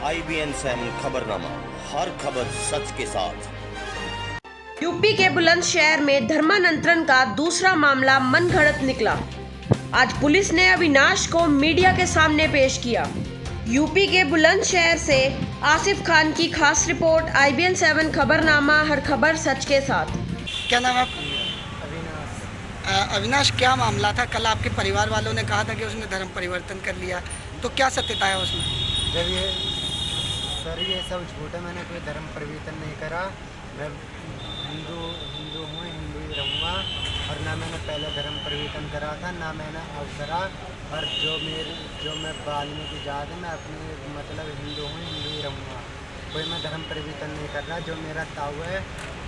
IBN 7 खबरनामा, हर खबर सच के साथ। यूपी के बुलंदशहर में धर्मांतरण का दूसरा मामला मनगढ़ंत निकला। आज पुलिस ने अविनाश को मीडिया के सामने पेश किया। यूपी के बुलंदशहर से आसिफ खान की खास रिपोर्ट, IBN 7 खबरनामा, हर खबर सच के साथ। क्या नाम है आपका? अविनाश, क्या मामला था? कल आपके परिवार वालों ने कहा था कि उसने धर्म परिवर्तन कर लिया, तो क्या सत्यता है उसमें? जब ये सब झूठ है। मैंने कोई धर्म परिवर्तन नहीं करा। मैं हिंदू हूँ, हिंदू ही रहूँगा। और ना मैंने पहले धर्म परिवर्तन करा था, ना मैंने अब करा। और जो मैं वाल्मीकि जात है, मैं अपने हिंदू हूँ, हिंदू ही रहूँगा। कोई मैं धर्म परिवर्तन नहीं कर रहा। जो मेरा ताऊ है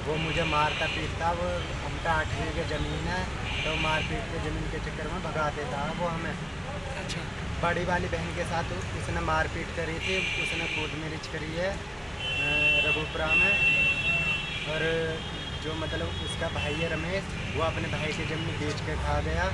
वो मुझे मारता पीटता। वो हमका 8 बीघे ज़मीन है, तो मार पीट के ज़मीन के चक्कर में भगा देता वो हमें। अच्छा। बड़ी वाली बहन के साथ उसने मारपीट करी थी। उसने कोर्ट मैरिज करी है रघुपुरा में। और जो उसका भाई है रमेश, वो अपने भाई की ज़मीन बेच के खा गया।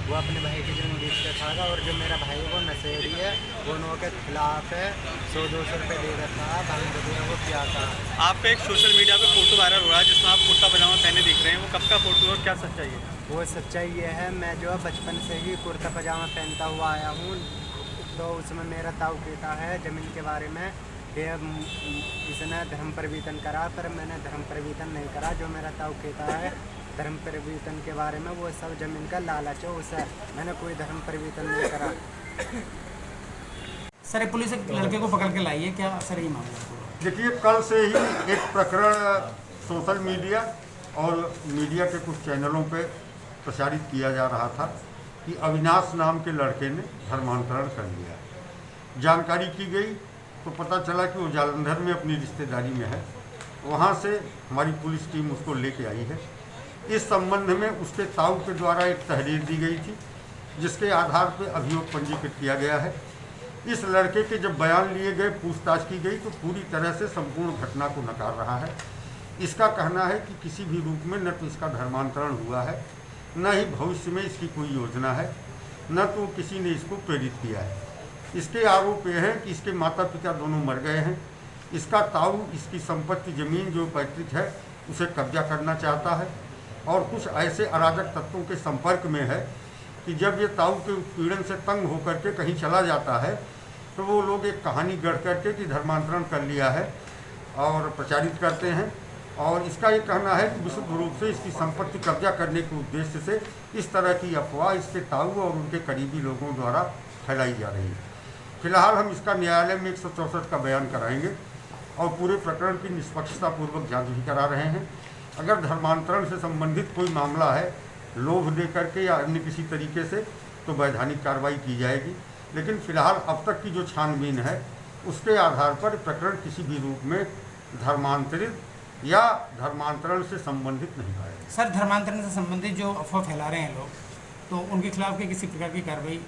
और जो मेरा भाई है वो नशेड़ी है, वो उनों के खिलाफ है। 100-200 रुपये दे रहा था, भांग दे वो क्या था। आप पे एक सोशल मीडिया पे फोटो वायरल हो रहा है जिसमें आप कुर्ता पजामा पहने दिख रहे हैं, वो कब का फोटो और क्या सच्चाई है? वो सच्चाई ये है, मैं जो है बचपन से ही कुर्ता पजामा पहनता हुआ आया हूँ। तो उसमें मेरा ताऊ कहता है ज़मीन के बारे में कि इसने धर्म परिवर्तन करा, पर मैंने धर्म परिवर्तन नहीं करा। जो मेरा ताऊ कहता है धर्म परिवर्तन के बारे में, वो सब ज़मीन का लालच है उसे। मैंने कोई धर्म परिवर्तन नहीं करा। सर, पुलिस एक लड़के को पकड़ के लाई है, क्या सर ये मामला? देखिए, कल से ही एक प्रकरण सोशल मीडिया और मीडिया के कुछ चैनलों पे प्रसारित किया जा रहा था कि अविनाश नाम के लड़के ने धर्मांतरण कर लिया। जानकारी की गई तो पता चला कि वो जालंधर में अपनी रिश्तेदारी में है। वहाँ से हमारी पुलिस टीम उसको लेके आई है। इस संबंध में उसके ताऊ के द्वारा एक तहरीर दी गई थी, जिसके आधार पर अभियोग पंजीकृत किया गया है। इस लड़के के जब बयान लिए गए, पूछताछ की गई, तो पूरी तरह से संपूर्ण घटना को नकार रहा है। इसका कहना है कि किसी भी रूप में न तो इसका धर्मांतरण हुआ है, न ही भविष्य में इसकी कोई योजना है, न तो किसी ने इसको प्रेरित किया है। इसके आरोप ये हैं कि इसके माता पिता दोनों मर गए हैं। इसका ताऊ इसकी संपत्ति, ज़मीन जो पैतृक है, उसे कब्जा करना चाहता है। और कुछ ऐसे अराजक तत्वों के संपर्क में है कि जब ये ताऊ के उत्पीड़न से तंग होकर के कहीं चला जाता है, तो वो लोग एक कहानी गढ़ करके कि धर्मांतरण कर लिया है और प्रचारित करते हैं। और इसका ये कहना है कि विशुद्ध रूप से इसकी संपत्ति कब्जा करने के उद्देश्य से इस तरह की अफवाह इसके ताऊ और उनके करीबी लोगों द्वारा फैलाई जा रही है। फिलहाल हम इसका न्यायालय में 164 का बयान कराएंगे और पूरे प्रकरण की निष्पक्षतापूर्वक जांच भी करा रहे हैं। अगर धर्मांतरण से संबंधित कोई मामला है, लोभ दे करके या अन्य किसी तरीके से, तो वैधानिक कार्रवाई की जाएगी। लेकिन फिलहाल अब तक की जो छानबीन है, उसके आधार पर प्रकरण किसी भी रूप में धर्मांतरित या धर्मांतरण से संबंधित नहीं पाएगा। सर, धर्मांतरण से संबंधित जो अफवाह फैला रहे हैं लोग, तो उनके खिलाफ किसी प्रकार की कार्रवाई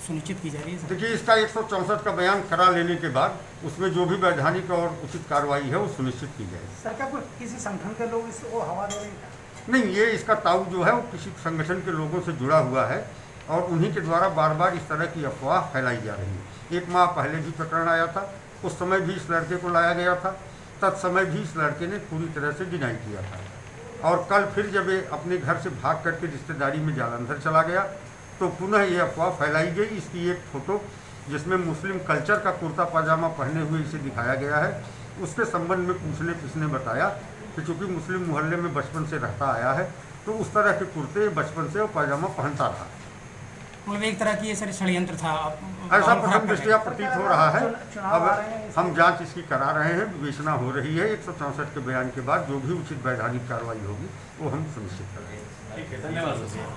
सुनिश्चित की जा रही है? देखिए, इसका 164 का बयान करा लेने के बाद उसमें जो भी वैधानिक और उचित कार्रवाई है वो सुनिश्चित की जाएगी। सर, क्या किसी संगठन के लोग इसको हवा दे रहे हैं? नहीं, ये इसका ताऊ जो है वो किसी संगठन के लोगों से जुड़ा हुआ है और उन्हीं के द्वारा बार बार इस तरह की अफवाह फैलाई जा रही है। 1 माह पहले भी प्रकरण आया था, उस समय भी इस लड़के को लाया गया था। तत्समय भी इस लड़के ने पूरी तरह से डिनाई किया था। और कल फिर जब ये अपने घर से भाग करके रिश्तेदारी में जालंधर चला गया, तो पुनः ये अफवाह फैलाई गई। इसकी एक फ़ोटो जिसमें मुस्लिम कल्चर का कुर्ता पजामा पहने हुए इसे दिखाया गया है। उसके संबंध में पूछने किसने बताया कि चूँकि मुस्लिम मोहल्ले में बचपन से रहता आया है, तो उस तरह के कुर्ते बचपन से वो पजामा पहनता रहा। एक तरह की ये सर षड्यंत्र था, ऐसा प्रथम दृष्टया प्रतीत हो रहा है। अब हम जांच इसकी करा रहे हैं, विवेचना हो रही है। 164 के बयान के बाद जो भी उचित वैधानिक कार्रवाई होगी वो हम सुनिश्चित करेंगे। ठीक है, धन्यवाद।